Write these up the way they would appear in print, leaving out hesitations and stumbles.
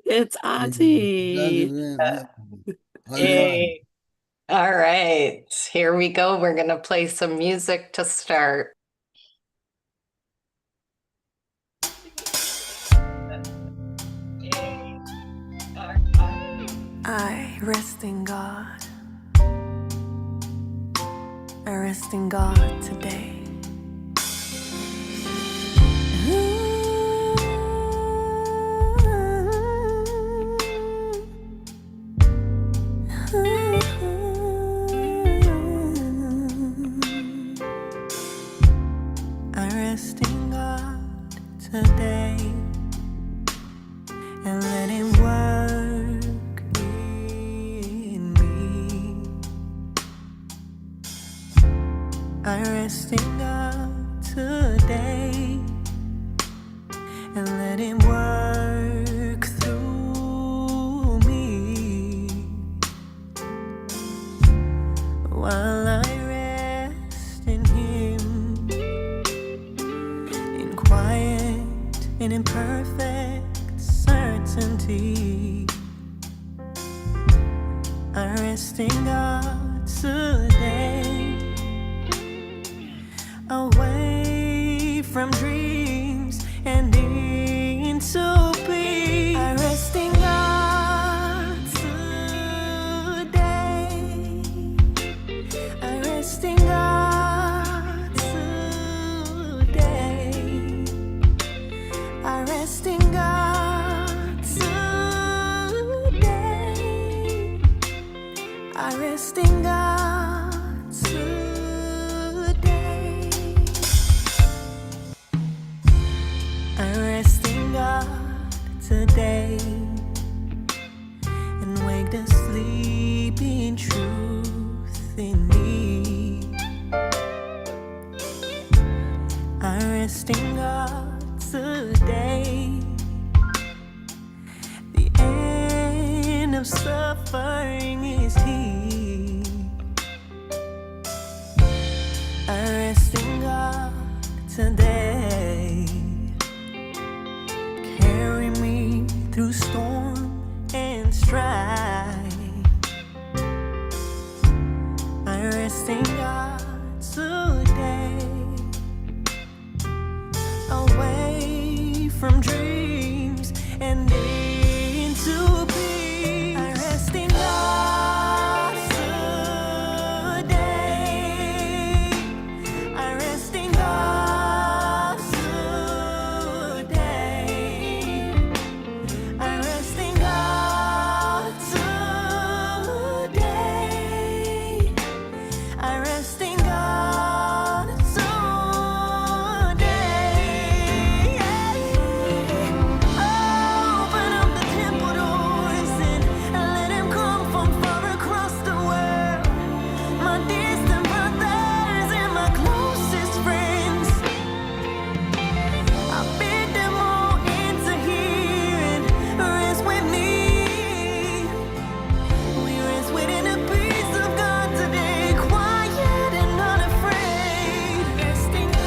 It's Hadi Audsie. be kızım. Hadi hadi. Hey. All right, here we go. We're gonna play some music to start. I rest in God. I rest in God today. I rest in God today and let Him work in me. I rest in God today and let Him work through me while I rest in Him in quiet and in perfect certainty. I rest in God today, away from dreams and into peace. I rest in God today. I rest in God today. I rest in God today. I rest in God today. I rest in God today and wake the sleeping truth in me. I rest in God today. The end of suffering is He. I rest in God today. Carry me through storm and strife. I rest in God today, away from dreams and into peace. I rest in God today. I rest in God today. I rest in God today. I rest in God today. Open up the temple doors and let Him come from far across the world. My distant brothers and my closest friends, I bid them all into here and rest with me. We rest within the peace of God today, quiet and unafraid. Resting God.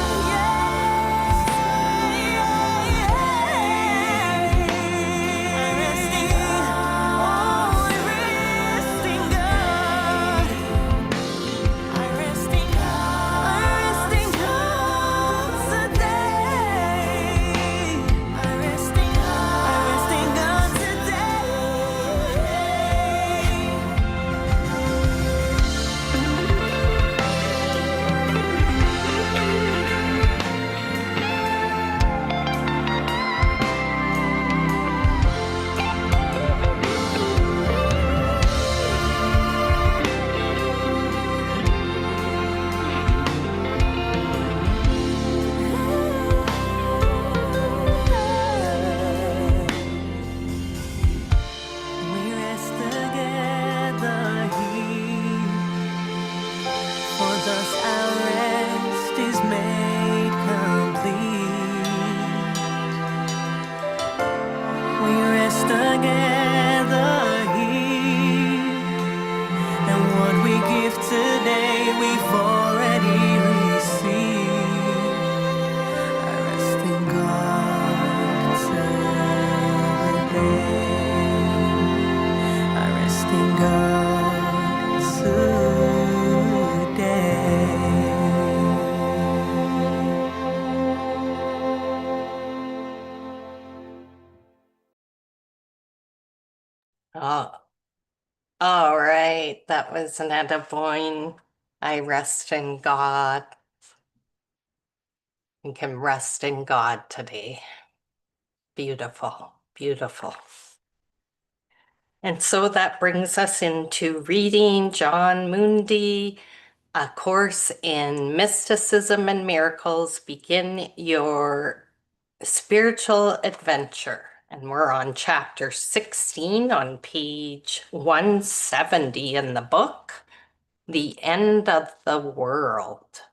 I rest in God. I rest in God. I rest in God. I rest in God today. I rest in God. I rest in God today. We rest together here, for thus our rest is made complete. We rest together here, and what we give today we've already received. I rest in God today. Oh, all right. That was Netta Boyne. I rest in God. You can rest in God today. Beautiful, beautiful. And so that brings us into reading John Mundi, A Course in Mysticism and Miracles. Begin your spiritual adventure. And we're on chapter 16 on page 170 in the book, The End of the World.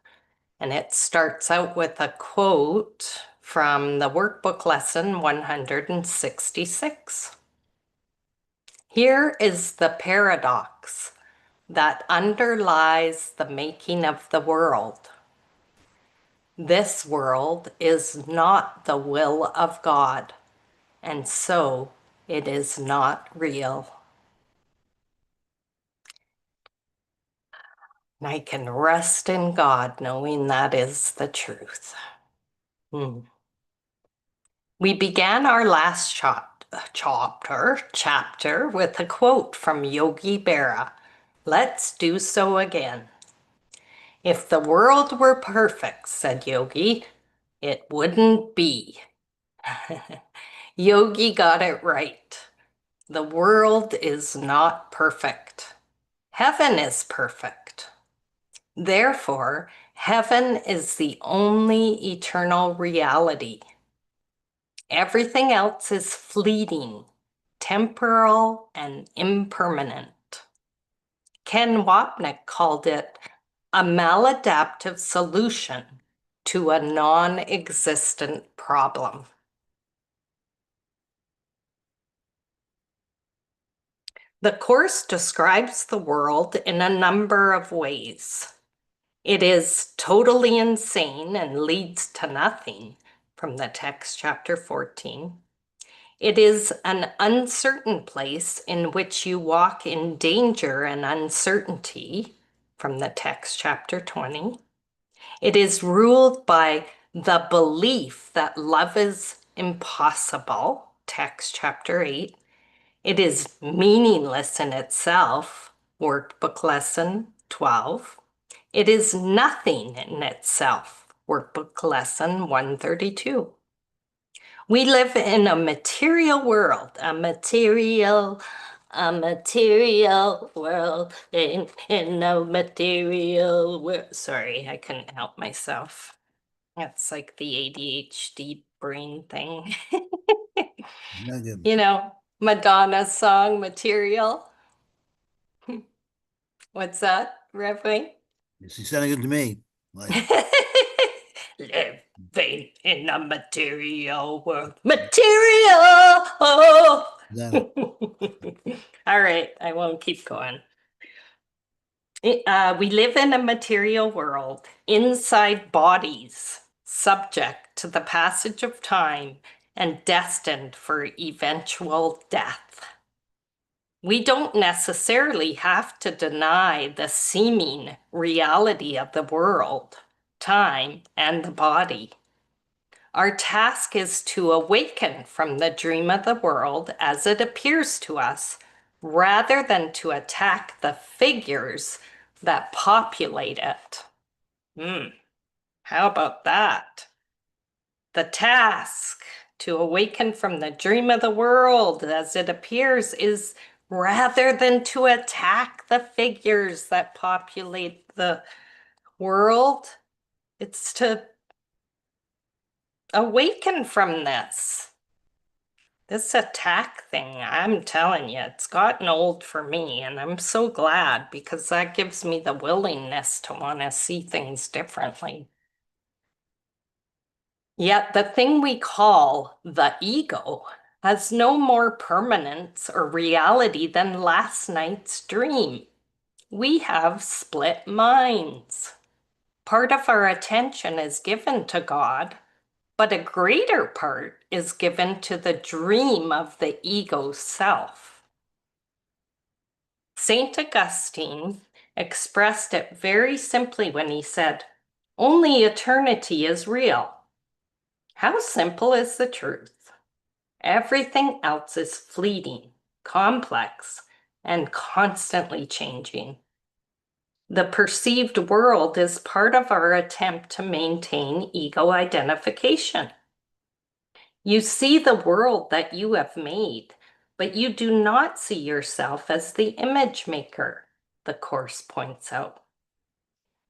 And it starts out with a quote from the workbook lesson 166. Here is the paradox that underlies the making of the world. This world is not the will of God, and so it is not real. And I can rest in God knowing that is the truth. We began our last chapter with a quote from Yogi Berra. Let's do so again. If the world were perfect, said Yogi, it wouldn't be. Yogi got it right. The world is not perfect. Heaven is perfect. Therefore, heaven is the only eternal reality. Everything else is fleeting, temporal, and impermanent. Ken Wapnick called it a maladaptive solution to a non-existent problem. The Course describes the world in a number of ways. It is totally insane and leads to nothing, from the text, chapter 14. It is an uncertain place in which you walk in danger and uncertainty, from the text, chapter 20. It is ruled by the belief that love is impossible, text, chapter 8. It is meaningless in itself, workbook lesson 12. It is nothing in itself, workbook lesson 132. We live in a material world, a material world, in a material world. Sorry, I couldn't help myself. That's like the ADHD brain thing. Negative. You know, Madonna's song, Material. What's that, Reverend? She sounded good to me. Like Living in a material world. Material! Oh! that. All right, I won't keep going. We live in a material world inside bodies, subject to the passage of time and destined for eventual death. We don't necessarily have to deny the seeming reality of the world, time, and the body. Our task is to awaken from the dream of the world as it appears to us, rather than to attack the figures that populate it. How about that? The task to awaken from the dream of the world as it appears is rather than to attack the figures that populate the world, it's to awaken from this. This attack thing, I'm telling you, it's gotten old for me, and I'm so glad because that gives me the willingness to want to see things differently. Yet the thing we call the ego has no more permanence or reality than last night's dream. We have split minds. Part of our attention is given to God, but a greater part is given to the dream of the ego self. St. Augustine expressed it very simply when he said, "Only eternity is real." How simple is the truth? Everything else is fleeting. complex, and constantly changing. The perceived world is part of our attempt to maintain ego identification. You see the world that you have made, but you do not see yourself as the image maker, the Course points out.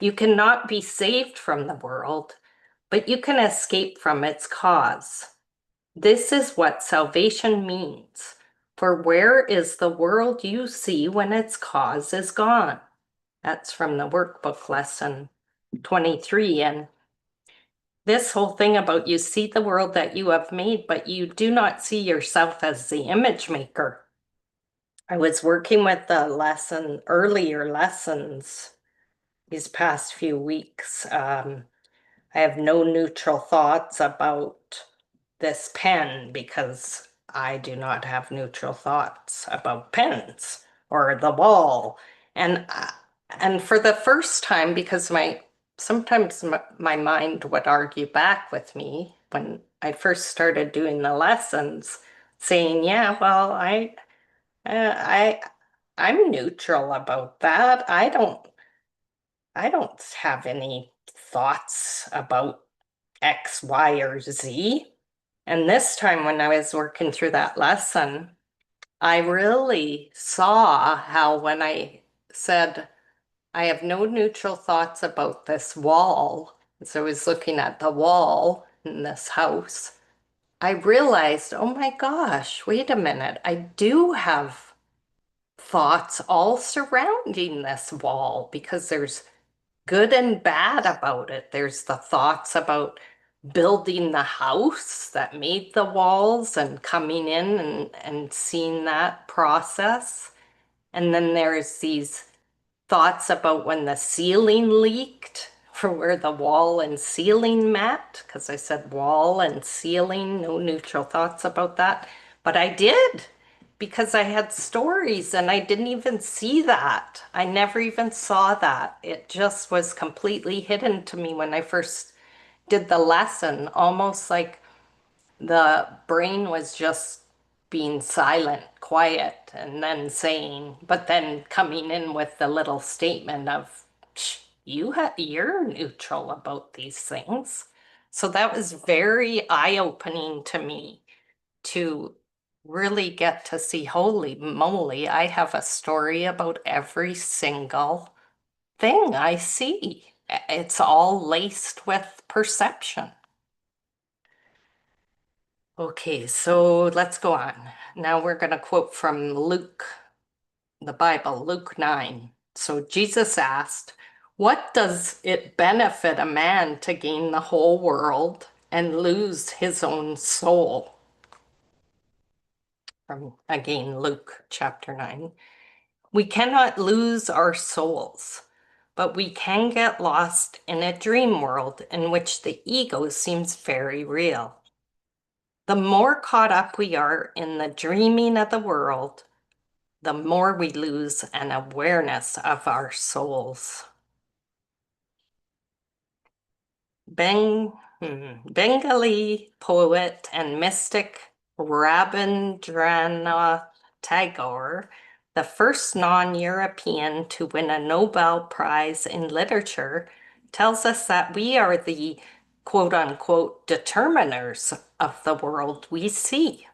You cannot be saved from the world, but you can escape from its cause. This is what salvation means. For where is the world you see when its cause is gone? That's from the workbook lesson 23. And this whole thing about you see the world that you have made, but you do not see yourself as the image maker. I was working with the earlier lessons these past few weeks. I have no neutral thoughts about this pen because I do not have neutral thoughts about pens or the wall. And for the first time, because sometimes my mind would argue back with me when I first started doing the lessons, saying, "Yeah, well, uh, I, I'm neutral about that. I don't have any thoughts about X, Y, or Z." And this time when I was working through that lesson, I really saw how when I said, I have no neutral thoughts about this wall, so I was looking at the wall in this house, I realized, oh my gosh, wait a minute, I do have thoughts all surrounding this wall because there's good and bad about it. There's the thoughts about building the house that made the walls and coming in and seeing that process. And then there's these thoughts about when the ceiling leaked for where the wall and ceiling met, because I said wall and ceiling, no neutral thoughts about that. But I did because I had stories and I didn't even see that. I never even saw that. It just was completely hidden to me when I first did the lesson, almost like the brain was just being silent, quiet, and then saying, but then coming in with the little statement of, you're neutral about these things. So that was very eye-opening to me to really get to see, holy moly, I have a story about every single thing I see. It's all laced with perception. Okay, so let's go on. Now we're going to quote from Luke, the Bible, Luke 9. So Jesus asked, "What does it benefit a man to gain the whole world and lose his own soul?" From, again, Luke chapter 9. We cannot lose our souls, but we can get lost in a dream world in which the ego seems very real. The more caught up we are in the dreaming of the world, the more we lose an awareness of our souls. Bengali poet and mystic Rabindranath Tagore, the first non-European to win a Nobel Prize in literature, tells us that we are the quote-unquote determiners of the world we see.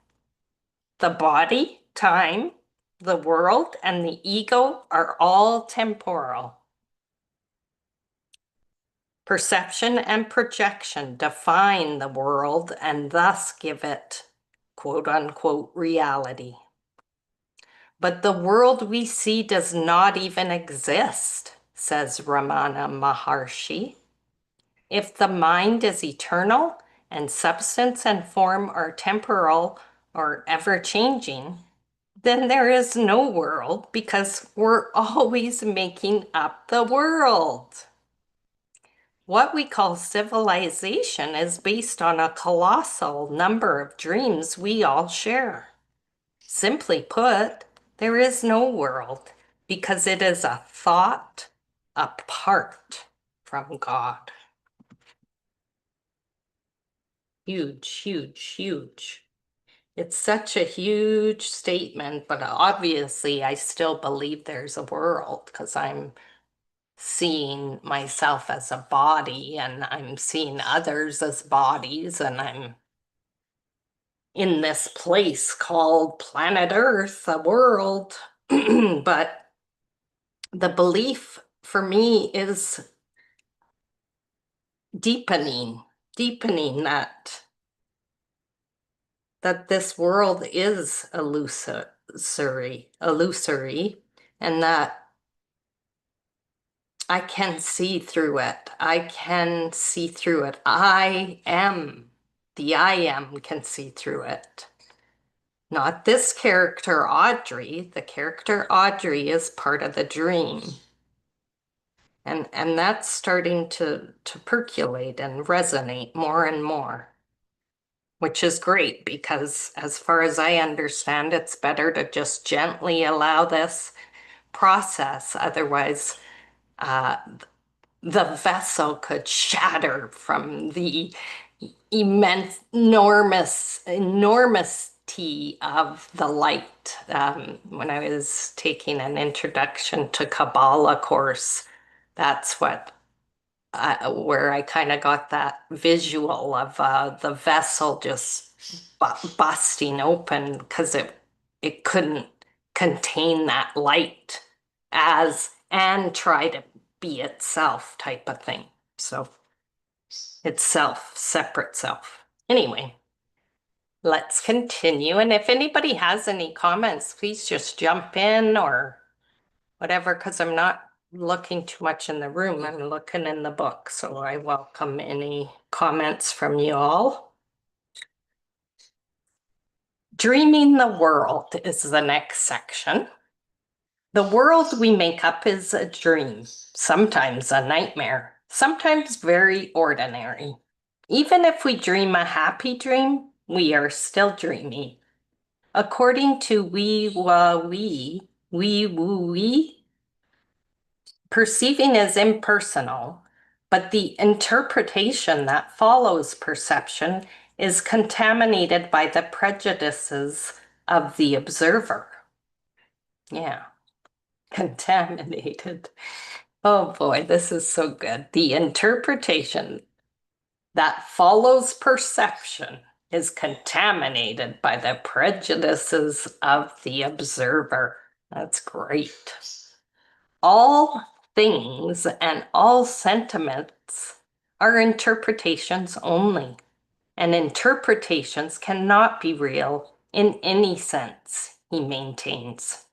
The body, time, the world, and the ego are all temporal. Perception and projection define the world and thus give it quote-unquote reality. But the world we see does not even exist, says Ramana Maharshi. If the mind is eternal and substance and form are temporal or ever-changing, then there is no world because we're always making up the world. What we call civilization is based on a colossal number of dreams we all share. Simply put, there is no world because it is a thought apart from God. Huge, huge, huge. It's such a huge statement, but obviously I still believe there's a world because I'm seeing myself as a body and I'm seeing others as bodies and I'm in this place called planet Earth, a world. But the belief for me is deepening that this world is illusory, and that I can see through it. I can see through it. I am can see through it. Not this character, Audrey. The character Audrey is part of the dream. And that's starting to percolate and resonate more and more, which is great because as far as I understand, it's better to just gently allow this process. Otherwise, uh, the vessel could shatter from the enormity of the light. When I was taking an introduction to Kabbalah course, that's where I kind of got that visual of the vessel just busting open because it couldn't contain that light and try to be itself type of thing. So it's separate self. Anyway, let's continue. And if anybody has any comments, please just jump in or whatever, because I'm not looking too much in the room. I'm looking in the book. So I welcome any comments from you all. Dreaming the world is the next section. The world we make up is a dream, sometimes a nightmare, sometimes very ordinary. Even if we dream a happy dream, we are still dreaming. According to wee woo wee, perceiving is impersonal, but the interpretation that follows perception is contaminated by the prejudices of the observer. Yeah, contaminated. Oh boy, this is so good. The interpretation that follows perception is contaminated by the prejudices of the observer. That's great. All things and all sentiments are interpretations only, and interpretations cannot be real in any sense, he maintains.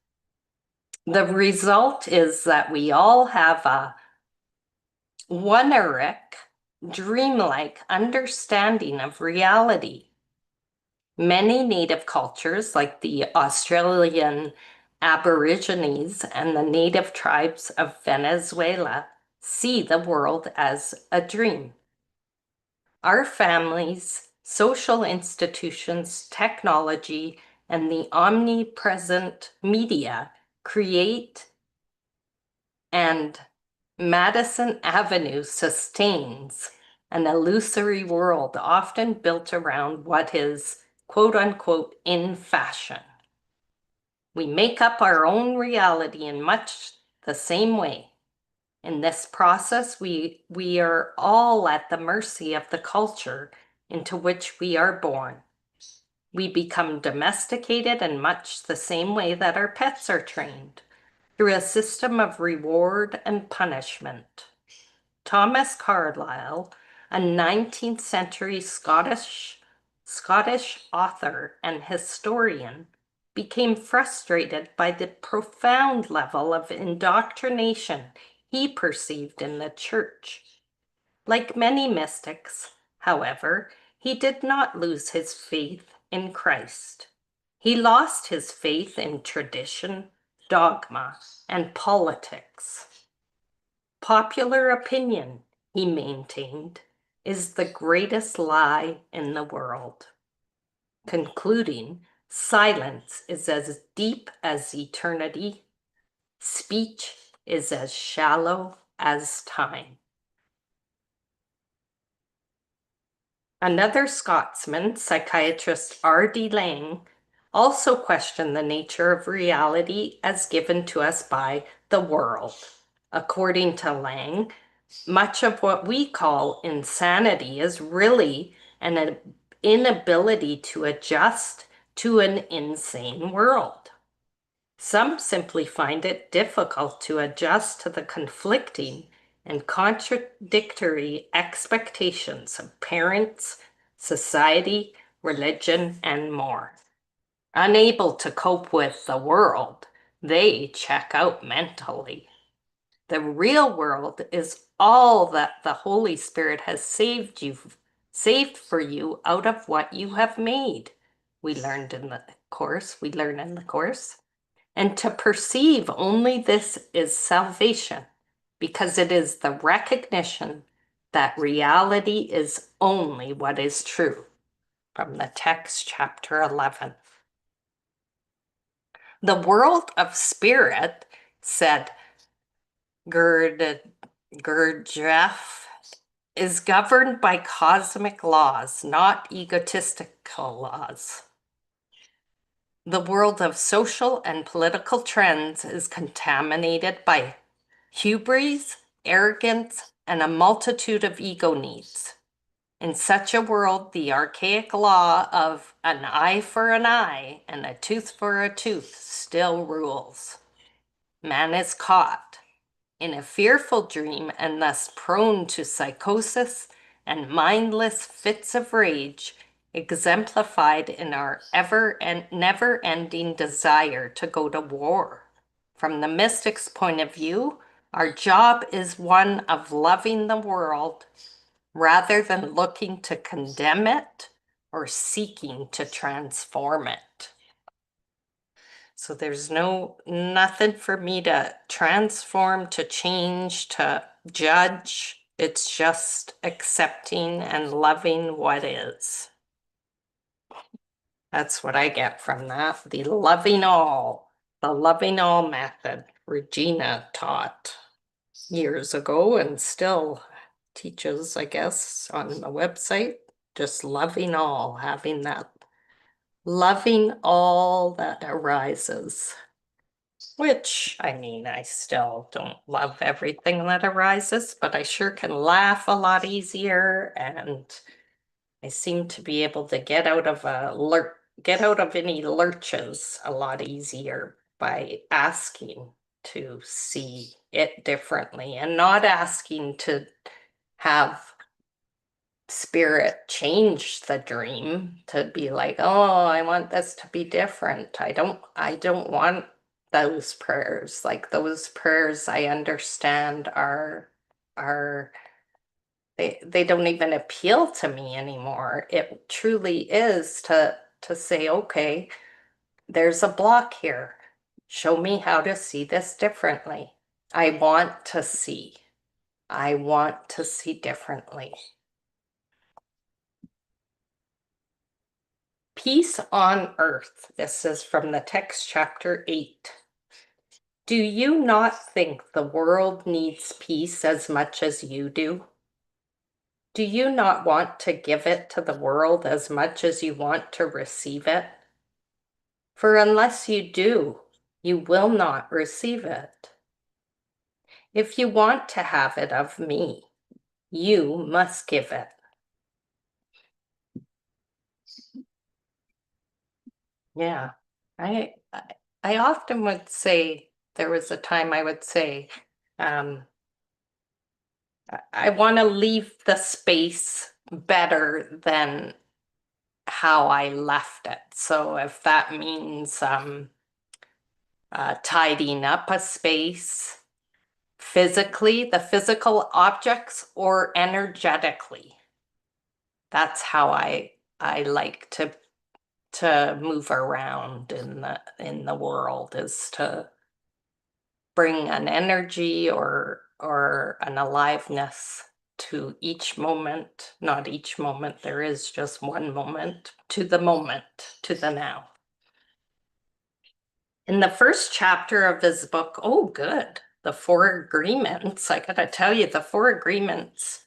The result is that we all have a wonderic, dreamlike understanding of reality. Many native cultures, like the Australian Aborigines and the native tribes of Venezuela, see the world as a dream. Our families, social institutions, technology, and the omnipresent media create, and Madison Avenue sustains an illusory world often built around what is quote unquote in fashion. We make up our own reality in much the same way. In this process, we are all at the mercy of the culture into which we are born. We become domesticated in much the same way that our pets are trained, through a system of reward and punishment. Thomas Carlyle, a 19th century Scottish author and historian, became frustrated by the profound level of indoctrination he perceived in the church. Like many mystics, however, he did not lose his faith in Christ. He lost his faith in tradition, dogma, and politics. Popular opinion, he maintained, is the greatest lie in the world. Concluding, silence is as deep as eternity. Speech is as shallow as time. Another Scotsman, psychiatrist R.D. Laing, also questioned the nature of reality as given to us by the world. According to Laing, much of what we call insanity is really an inability to adjust to an insane world. Some simply find it difficult to adjust to the conflicting and contradictory expectations of parents, society, religion, and more. Unable to cope with the world, they check out mentally. The real world is all that the Holy Spirit has saved for you out of what you have made. We learn in the course. And to perceive only this is salvation, because it is the recognition that reality is only what is true. From the text, chapter 11. The world of spirit, said Gurdjieff, is governed by cosmic laws, not egotistical laws. The world of social and political trends is contaminated by hubris, arrogance, and a multitude of ego needs. In such a world, the archaic law of an eye for an eye and a tooth for a tooth still rules. Man is caught in a fearful dream and thus prone to psychosis and mindless fits of rage, exemplified in our ever and never-ending desire to go to war. From the mystic's point of view, our job is one of loving the world rather than looking to condemn it or seeking to transform it. So there's nothing for me to transform, to change, to judge. It's just accepting and loving what is. That's what I get from that. The loving all method Regina taught years ago and still teaches, I guess, on the website. Just loving all, having that loving all that arises. Which, I mean, I still don't love everything that arises, but I sure can laugh a lot easier, and I seem to be able to get out of any lurches a lot easier by asking to see it differently and not asking to have spirit change the dream to be like, oh, I want this to be different. I don't want those prayers. Like those prayers I understand are they don't even appeal to me anymore. It truly is to say, okay, there's a block here. Show me how to see this differently. I want to see. I want to see differently. Peace on earth. This is from the text, chapter 8. Do you not think the world needs peace as much as you do? Do you not want to give it to the world as much as you want to receive it? For unless you do, you will not receive it. If you want to have it of me, you must give it. Yeah, I often would say, there was a time I would say, I want to leave the space better than how I left it. So if that means tidying up a space physically, the physical objects, or energetically, that's how I like to move around in the world, is to bring an energy or an aliveness to each moment. Not each moment, there is just one moment, to the now. In the first chapter of his book, oh good, the Four Agreements, I gotta tell you, the Four Agreements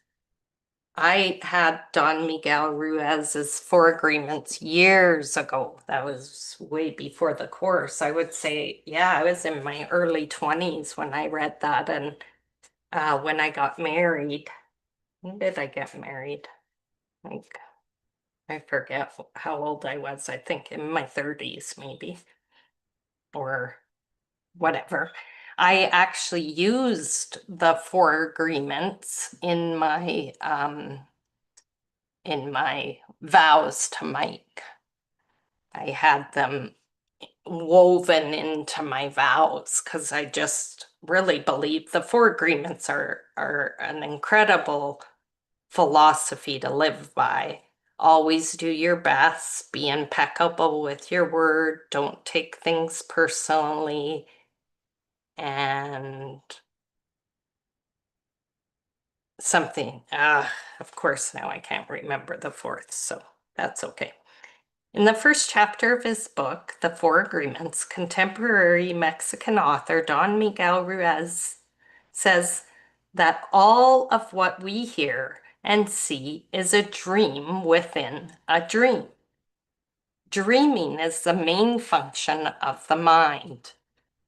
I had Don Miguel Ruiz's Four Agreements years ago. That was way before the course. I would say, yeah, I was in my early 20s when I read that. And when I got married, when did I get married? Like, I forget how old I was. I think in my 30s, maybe, or whatever. I actually used the Four Agreements in my vows to Mike. I had them woven into my vows because I just really believe the Four Agreements are an incredible philosophy to live by. Always do your best, be impeccable with your word, don't take things personally, and something. Of course, now I can't remember the fourth, so that's okay. In the first chapter of his book, The Four Agreements, contemporary Mexican author Don Miguel Ruiz says that all of what we hear and see is a dream within a dream. Dreaming is the main function of the mind,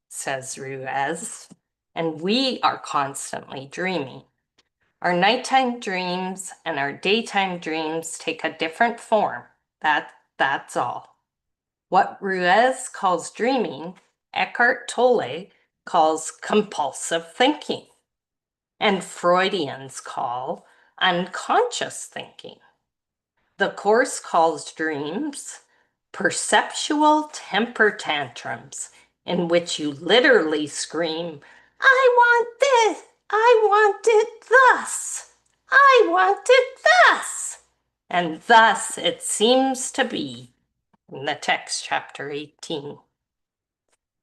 says Ruiz, and we are constantly dreaming. Our nighttime dreams and our daytime dreams take a different form. That's all. What Ruiz calls dreaming, Eckhart Tolle calls compulsive thinking, and Freudians call unconscious thinking. The Course calls dreams perceptual temper tantrums, in which you literally scream, I want this, I want it thus, I want it thus. And thus it seems to be in the text, chapter 18.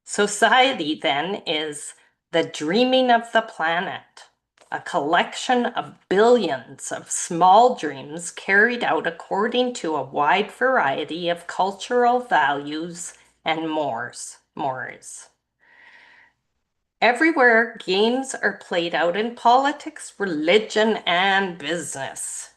Society, then, is the dreaming of the planet, a collection of billions of small dreams carried out according to a wide variety of cultural values and mores. Everywhere, games are played out in politics, religion, and business.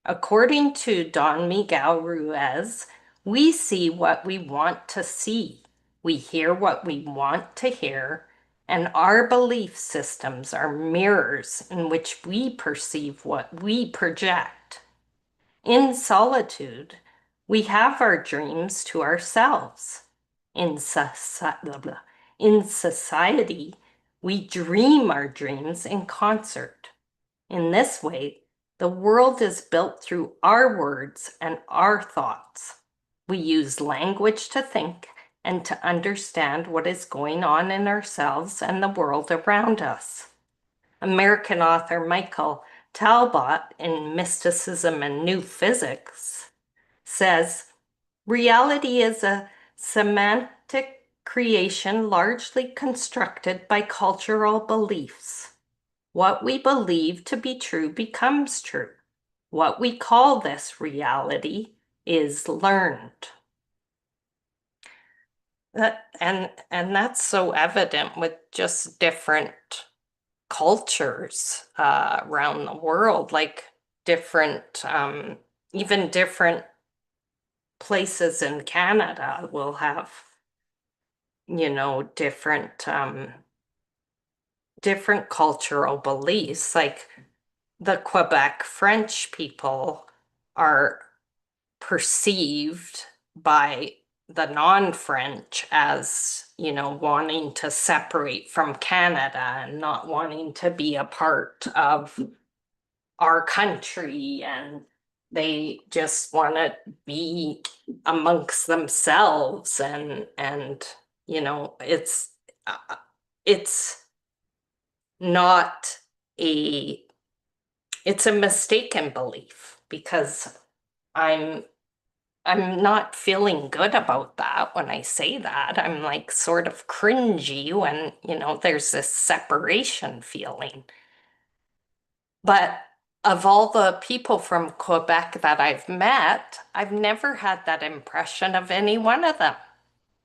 According to Don Miguel Ruiz, we see what we want to see. We hear what we want to hear, and our belief systems are mirrors in which we perceive what we project. In solitude, we have our dreams to ourselves. In society, we dream our dreams in concert. In this way, the world is built through our words and our thoughts. We use language to think and to understand what is going on in ourselves and the world around us. American author Michael Talbot in Mysticism and New Physics says, reality is a semantic creation largely constructed by cultural beliefs. What we believe to be true becomes true. What we call this reality is learned. And that's so evident with just different cultures around the world, like different, even different places in Canada will have, different cultural beliefs. Like the Quebec French people are perceived by the non-French as, wanting to separate from Canada and not wanting to be a part of our country, and they just want to be amongst themselves, and it's not a it's a mistaken belief, because I'm I'm not feeling good about that when I say that. I'm like sort of cringy when, there's this separation feeling. But of all the people from Quebec that I've met, I've never had that impression of any one of them.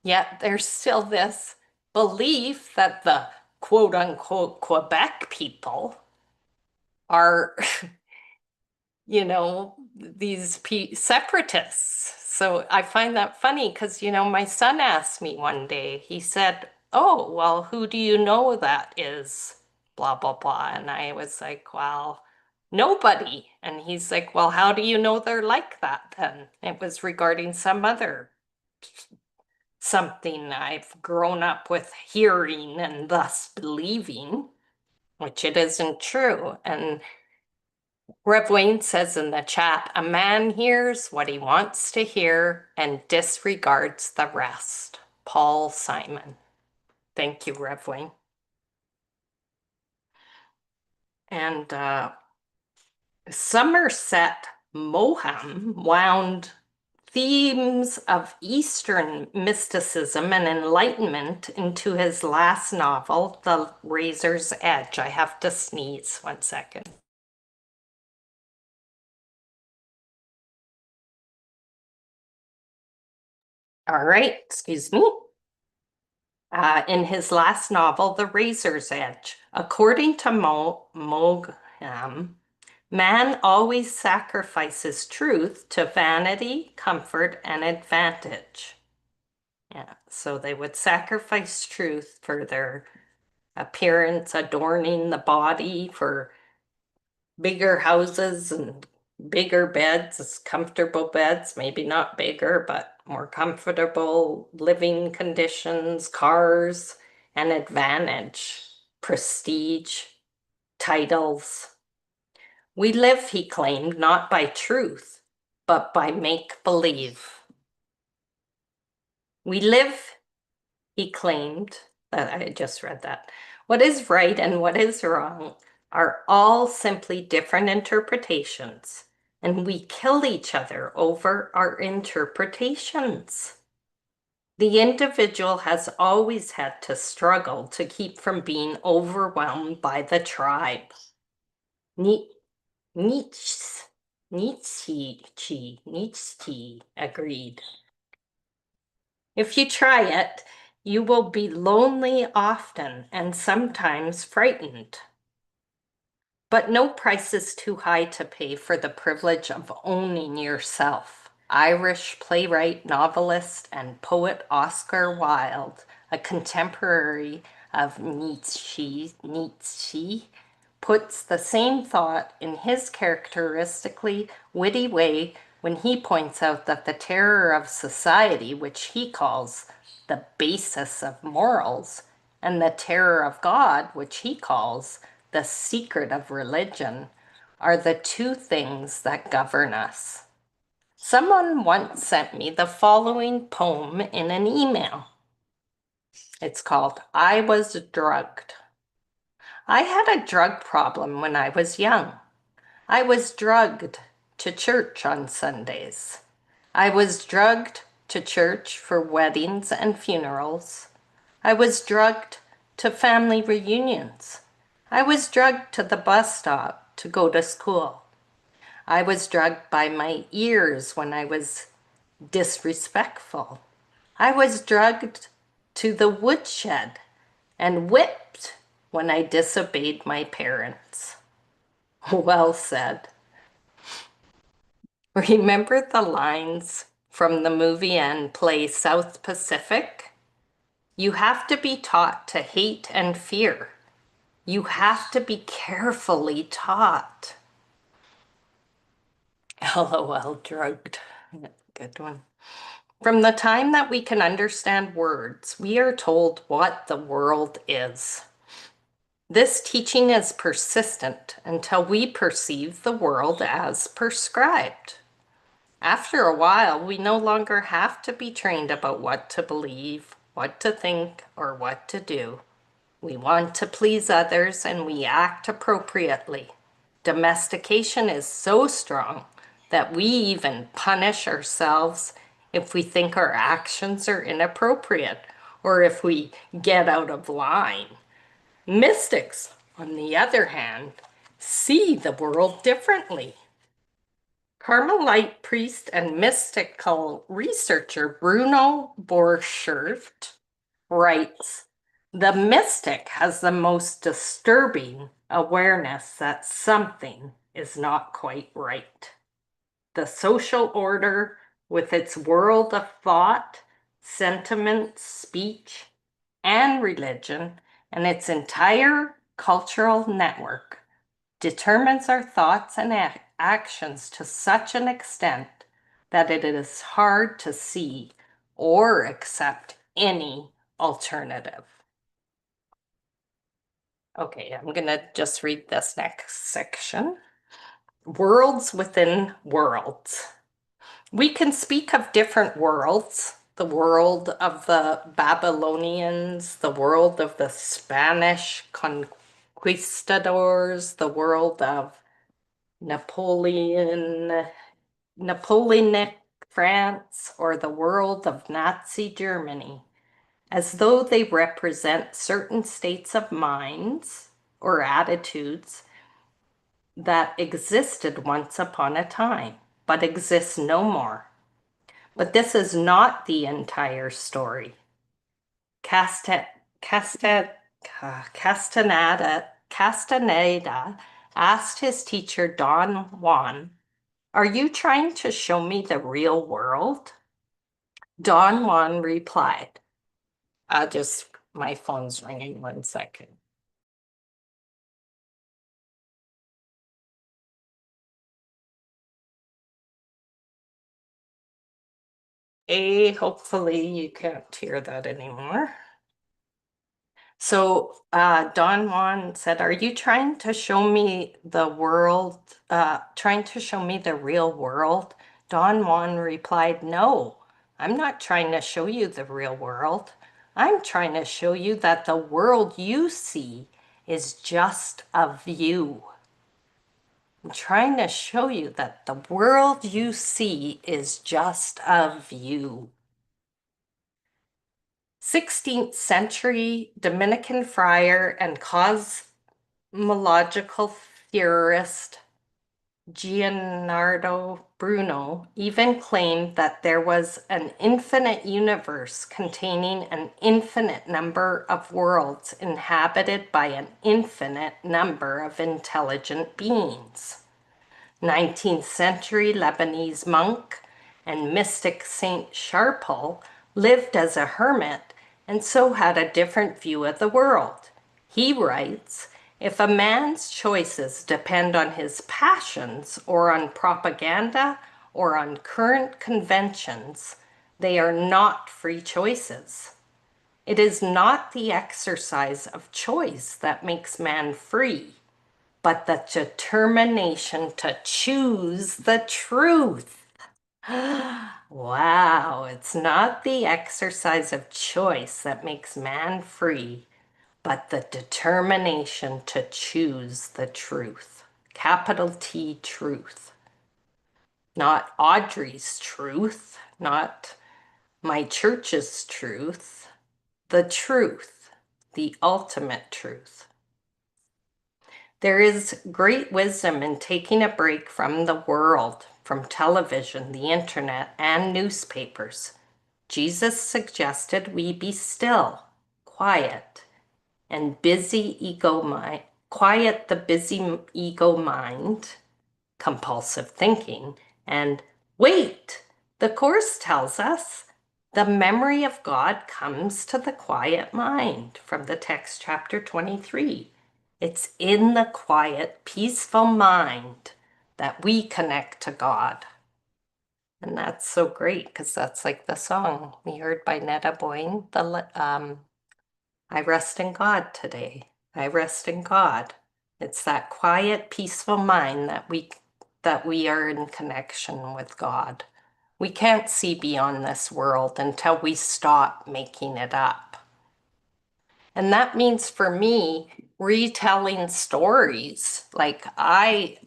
Yet there's still this belief that the quote unquote Quebec people are these separatists. So I find that funny because, my son asked me one day, he said, "Oh, well, who do you know that is blah, blah, blah?" And I was like, "Well, nobody." And he's like, "Well, how do you know they're like that then?" It was regarding some other something I've grown up with hearing and thus believing, which it isn't true. And Rev Wayne says in the chat, a man hears what he wants to hear and disregards the rest. Paul Simon. Thank you, Rev Wayne. And Somerset Maugham wound themes of Eastern mysticism and enlightenment into his last novel, The Razor's Edge. I have to sneeze 1 second. All right, excuse me. In his last novel, The Razor's Edge, according to Maugham, man always sacrifices truth to vanity, comfort, and advantage. Yeah, so they would sacrifice truth for their appearance, adorning the body, for bigger houses and bigger beds, comfortable beds, maybe not bigger, but more comfortable living conditions, cars, and advantage, prestige, titles. We live, he claimed, not by truth, but by make-believe. We live, he claimed, I just read that. What is right and what is wrong are all simply different interpretations, and we kill each other over our interpretations. The individual has always had to struggle to keep from being overwhelmed by the tribe. Nietzsche agreed. If you try it, you will be lonely often and sometimes frightened. But no price is too high to pay for the privilege of owning yourself. Irish playwright, novelist, and poet Oscar Wilde, a contemporary of Nietzsche, puts the same thought in his characteristically witty way when he points out that the terror of society, which he calls the basis of morals, and the terror of God, which he calls the secret of religion, are the two things that govern us. Someone once sent me the following poem in an email. It's called I Was Drugged. I had a drug problem when I was young. I was drugged to church on Sundays. I was drugged to church for weddings and funerals. I was drugged to family reunions. I was drugged to the bus stop to go to school. I was drugged by my ears when I was disrespectful. I was drugged to the woodshed and whipped when I disobeyed my parents. Well said. Remember the lines from the movie and play South Pacific? You have to be taught to hate and fear. You have to be carefully taught. LOL, drugged. Good one. From the time that we can understand words, we are told what the world is. This teaching is persistent until we perceive the world as prescribed. After a while, we no longer have to be trained about what to believe, what to think, or what to do. We want to please others and we act appropriately. Domestication is so strong that we even punish ourselves if we think our actions are inappropriate or if we get out of line. Mystics, on the other hand, see the world differently. Carmelite priest and mystical researcher Bruno Borchert writes, the mystic has the most disturbing awareness that something is not quite right. The social order, with its world of thought, sentiment, speech, and religion, and its entire cultural network, determines our thoughts and actions to such an extent that it is hard to see or accept any alternative. Okay, I'm going to just read this next section. Worlds within worlds. We can speak of different worlds, the world of the Babylonians, the world of the Spanish conquistadors, the world of Napoleonic France, or the world of Nazi Germany, as though they represent certain states of minds or attitudes that existed once upon a time, but exist no more. But this is not the entire story. Castaneda asked his teacher Don Juan, "Are you trying to show me the real world?" Don Juan replied, my phone's ringing, 1 second. Hopefully you can't hear that anymore. So Don Juan said, "Are you trying to show me the world, trying to show me the real world?" Don Juan replied, "No, I'm not trying to show you the real world. I'm trying to show you that the world you see is just of you. I'm trying to show you that the world you see is just of you." 16th century Dominican friar and cosmological theorist Gianardo Bruno even claimed that there was an infinite universe containing an infinite number of worlds inhabited by an infinite number of intelligent beings. 19th century Lebanese monk and mystic Saint Sharpal lived as a hermit and so had a different view of the world. He writes, "If a man's choices depend on his passions or on propaganda or on current conventions, they are not free choices. It is not the exercise of choice that makes man free, but the determination to choose the truth." Wow, it's not the exercise of choice that makes man free, but the determination to choose the truth. Capital T, truth. Not Audrey's truth, not my church's truth, the truth, the ultimate truth. There is great wisdom in taking a break from the world, from television, the internet, and newspapers. Jesus suggested we be still, quiet, and quiet the busy ego mind, compulsive thinking, and wait, the Course tells us the memory of God comes to the quiet mind from the text chapter 23. It's in the quiet, peaceful mind that we connect to God. And that's so great because that's like the song we heard by Netta Boyne, I rest in God today. I rest in God. It's that quiet, peaceful mind that we are in connection with God. We can't see beyond this world until we stop making it up. And that means for me, retelling stories. Like I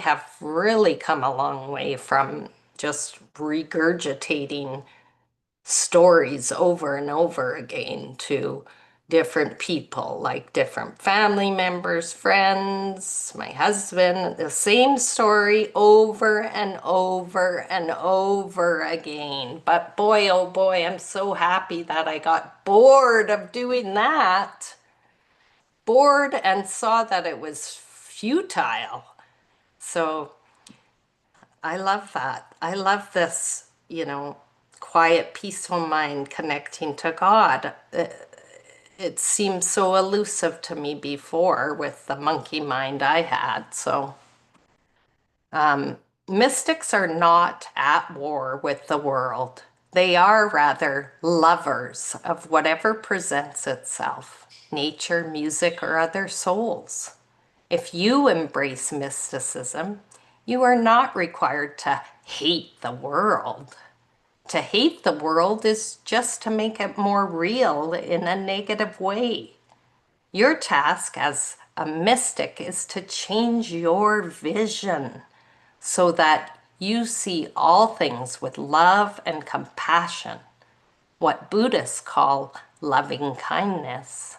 have really come a long way from just regurgitating stories over and over again to different people, like different family members, friends, my husband, the same story over and over and over again. But boy, oh boy, I'm so happy that I got bored of doing that. Bored and saw that it was futile. So I love that. I love this, quiet, peaceful mind connecting to God. It seemed so elusive to me before with the monkey mind I had. So mystics are not at war with the world. They are rather lovers of whatever presents itself, nature, music, or other souls. If you embrace mysticism, you are not required to hate the world. To hate the world is just to make it more real in a negative way. Your task as a mystic is to change your vision so that you see all things with love and compassion, what Buddhists call loving kindness.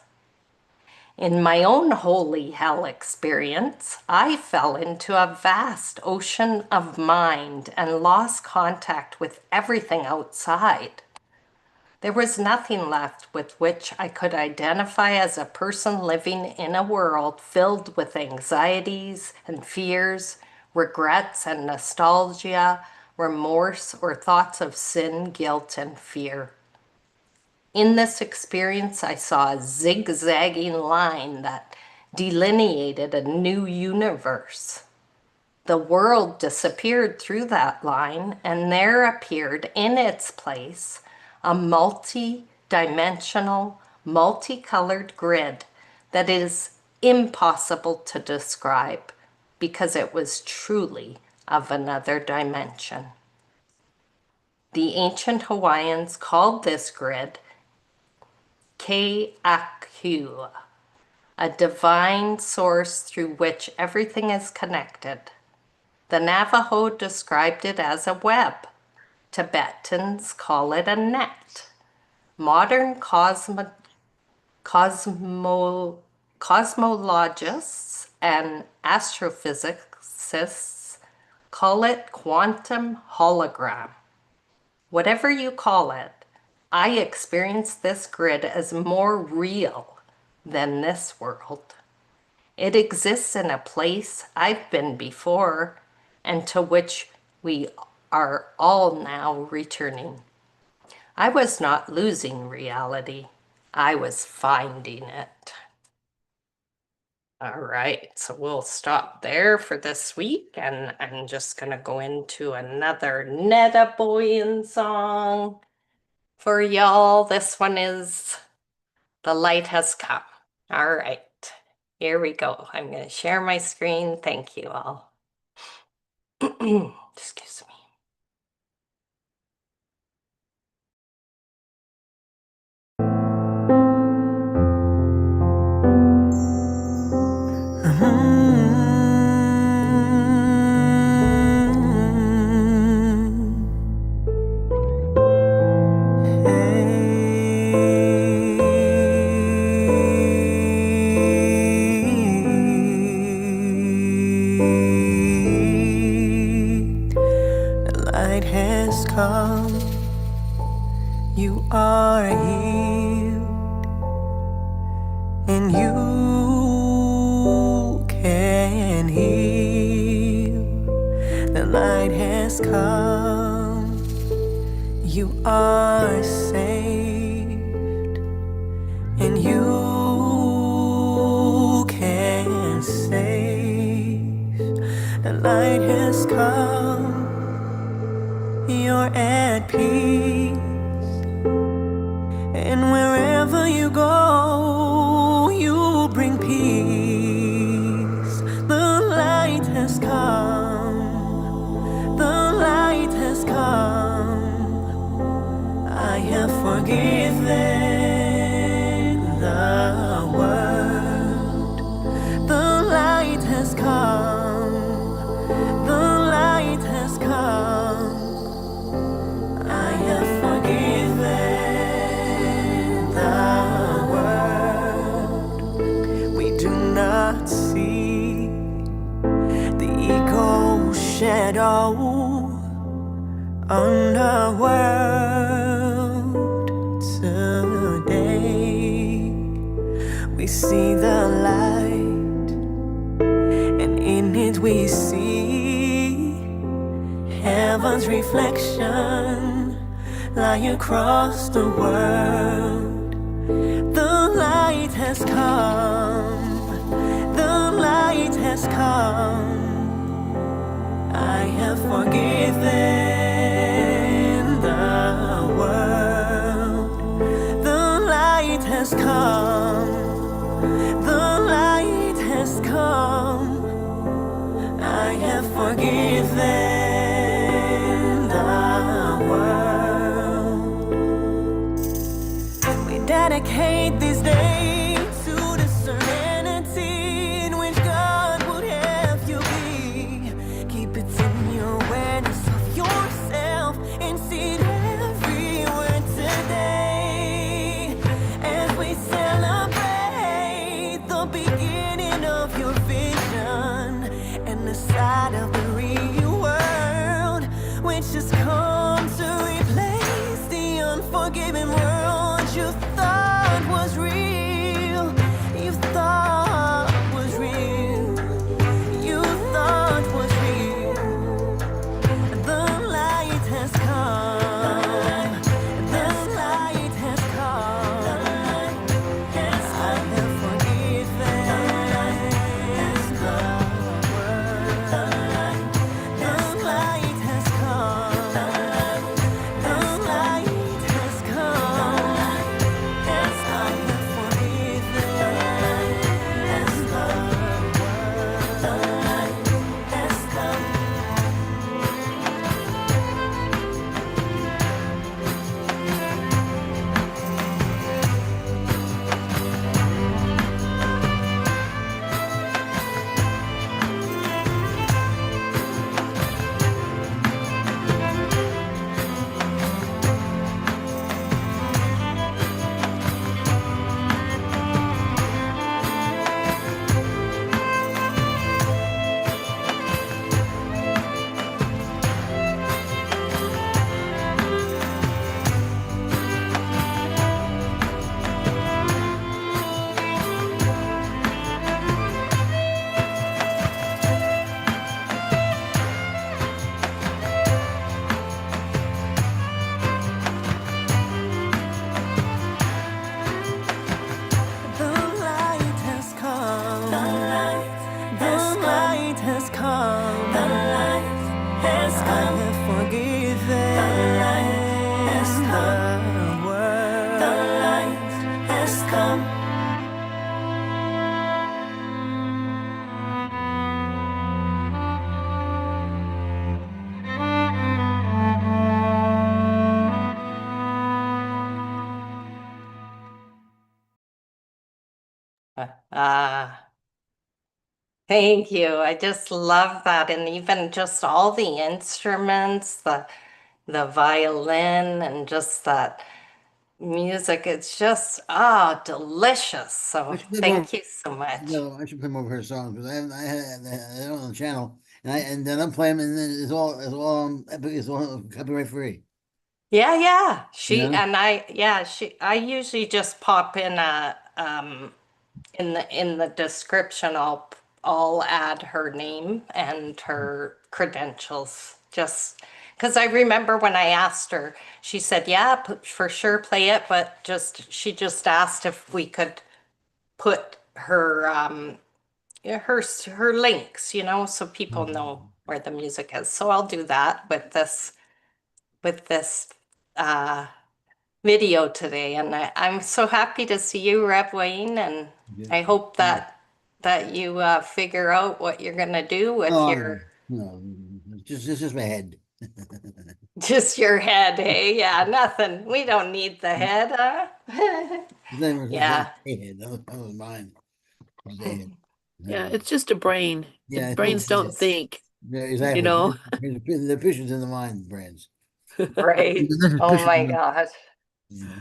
In my own holy hell experience, I fell into a vast ocean of mind and lost contact with everything outside. There was nothing left with which I could identify as a person living in a world filled with anxieties and fears, regrets and nostalgia, remorse, or thoughts of sin, guilt, and fear. In this experience, I saw a zigzagging line that delineated a new universe. The world disappeared through that line, and there appeared in its place a multi-dimensional, multicolored grid that is impossible to describe because it was truly of another dimension. The ancient Hawaiians called this grid Ke'aku, a divine source through which everything is connected. The Navajo described it as a web. Tibetans call it a net. Modern cosmologists and astrophysicists call it quantum hologram. Whatever you call it, I experience this grid as more real than this world. It exists in a place I've been before and to which we are all now returning. I was not losing reality. I was finding it. All right, so we'll stop there for this week, and I'm just going to go into another Netta Boyan song for y'all. This one is The Light Has Come. All right, here we go. I'm going to share my screen. Thank you all. Excuse me. The light has come. You are healed, and you can heal. The light has come. You are saved, and you can save. The light has come. You're at peace, and wherever you go, you bring peace. The light has come. The light has come. I have forgiven the world. The light has come. The light has come. I have forgiven the world. We do not see the ego shadow on the world today. We see the light, and in it And we see heaven's reflection lie across the world. The light has come, the light has come. I have forgiven the world. The light has come, the light has come. I have forgiven the world. We dedicate this day to the serenity in which God would have you be. Keep it in your awareness of yourself and see it everywhere today. As we celebrate the beginning of your vision and the side of the real world, which has come to replace the unforgiving world you thought was real. You thought was real. You thought was real. The light has come. The light has come. I have forgiven the world. The light has come. The light has come. Yes, I have forgiven the world. The light has come. The light has come. The light has come. The light has come. I have forgiven the world. The light has come. Ah, thank you. I just love that. And even just all the instruments, the violin and just that music, it's just delicious. So I should play more. thank you so much. No, I should play more of her songs because I had it on the channel, and then I'm playing, and then it's all copyright free. Yeah. Yeah. I usually just pop in in the description, I'll add her name and her credentials, just because I remember when I asked her, she said, yeah, for sure play it, but she just asked if we could put her yeah, her links, so people know where the music is. So I'll do that with this uh video today, and I'm so happy to see you, Rev Wayne, and Yeah. I hope that you figure out what you're gonna do with your No, it's just my head. just your head, hey? Yeah, nothing. We don't need the head, huh? Yeah. That was mine. That was their head. Yeah, it's just a brain. Yeah, I Brains think- don't think. Yeah, exactly. know? The fishes in the mind, brains. Right. Oh my gosh. Yeah.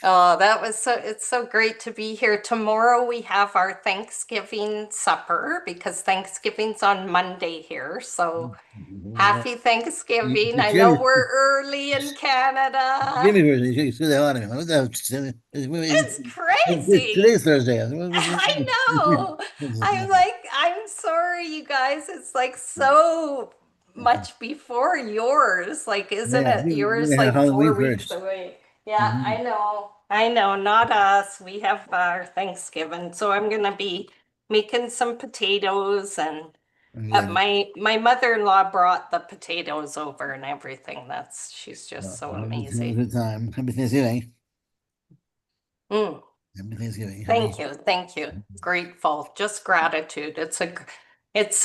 Oh, it's so great to be here. Tomorrow we have our Thanksgiving supper because Thanksgiving's on Monday here. So happy Thanksgiving. I know we're early in Canada. Give me version. You say the hell out of me. What the hell? It's crazy. Today's Thursday. I know. I'm sorry. Sorry, you guys. It's like so much before yours. Like, isn't Yeah, it? Yours we have like 4 Halloween weeks first. away. Yeah, Mhm. I know. I know. Not us. We have our Thanksgiving. So I'm gonna be making some potatoes and Good. my mother-in-law brought the potatoes over and everything. She's just Well, so have a amazing. good time. Happy Thanksgiving. Mm. Happy Thanksgiving. Thank you. Thank you. Grateful. Just gratitude. It's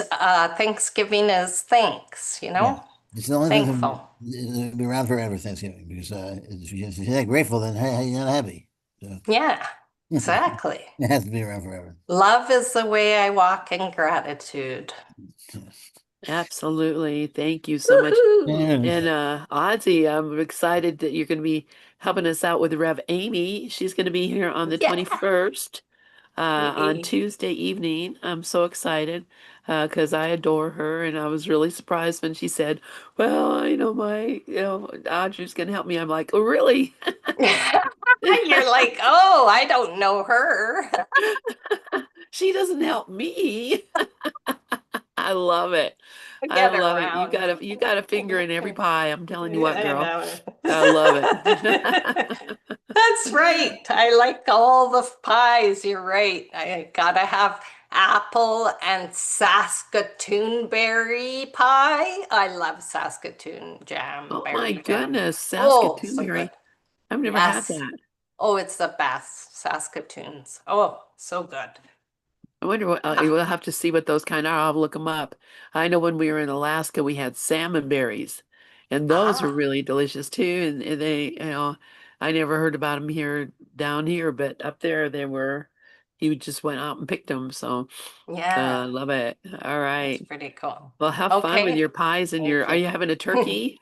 Thanksgiving is thanks, Yeah. It's the only thing Thankful. that'll be around forever, Thanksgiving, because if you're not grateful, then hey, you're not happy. So Yeah, exactly. it has to be around forever. Love is the way I walk in gratitude. Absolutely. Thank you so much. Woohoo! Yeah. And Audsie, I'm excited that you're going to be helping us out with Rev Amy. She's going to be here on the Yeah. 21st, on Yay. Tuesday evening. I'm so excited because I adore her, and I was really surprised when she said, "Well, I know Audrey's going to help me." I'm like, "Oh, really?" You're like, oh, I don't know her. She doesn't help me. I love it. I Get love it. around. You got a finger in every pie. I'm telling you what, Yeah, I girl. know. I love it. That's right. I like all the pies. You're right. I gotta have apple and Saskatoon berry pie. I love Saskatoon jam, Oh my berry jam. goodness, Oh, Saskatoon so good. berry. I've never had Yes. that. Oh, it's the best. Saskatoons. Oh, so good. I wonder what Ah, we'll have to see what those kind are. I'll look them up. I know when we were in Alaska, we had salmon berries, and those were ah, really delicious too. And they, I never heard about them down here, but up there they were. You just went out and picked them. So, yeah. love it. All That's right. pretty cool. Well, have fun with Okay. your pies and Thank are you. you having a turkey?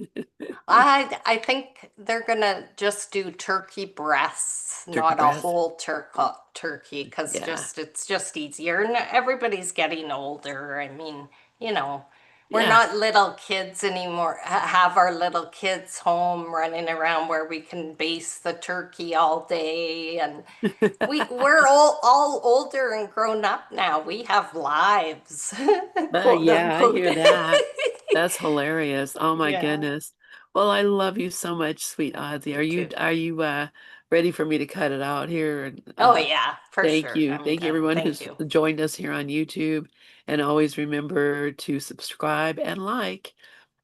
I think they're gonna just do turkey breasts, Turkey not a breast? whole turkey, because Yeah. just it's just easier. And everybody's getting older. I mean, you know, we're Yeah. not little kids anymore. Have our little kids home running around where we can baste the turkey all day, and we're all older and grown up now. We have lives, quote Yeah, I unquote. hear that. That's hilarious. Oh my Yeah, goodness. Well, I love you so much, sweet Ozzy. me too. Are you ready for me to cut it out here? And Oh yeah, for thank sure. you. I'm Thank you done. everyone Thank who's you. joined us here on YouTube. And always remember to subscribe and like.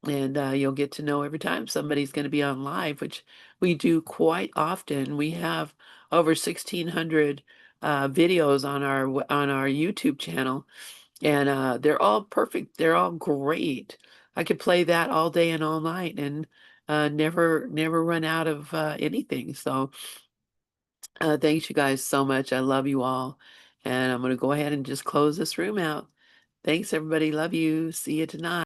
And you'll get to know every time somebody's going to be on live, which we do quite often. We have over 1,600 videos on our YouTube channel, and they're all perfect. They're all great. I could play that all day and all night, and never run out of anything. So thanks you guys so much. I love you all, and I'm going to go ahead and just close this room out. Thanks everybody. Love you. See you tonight.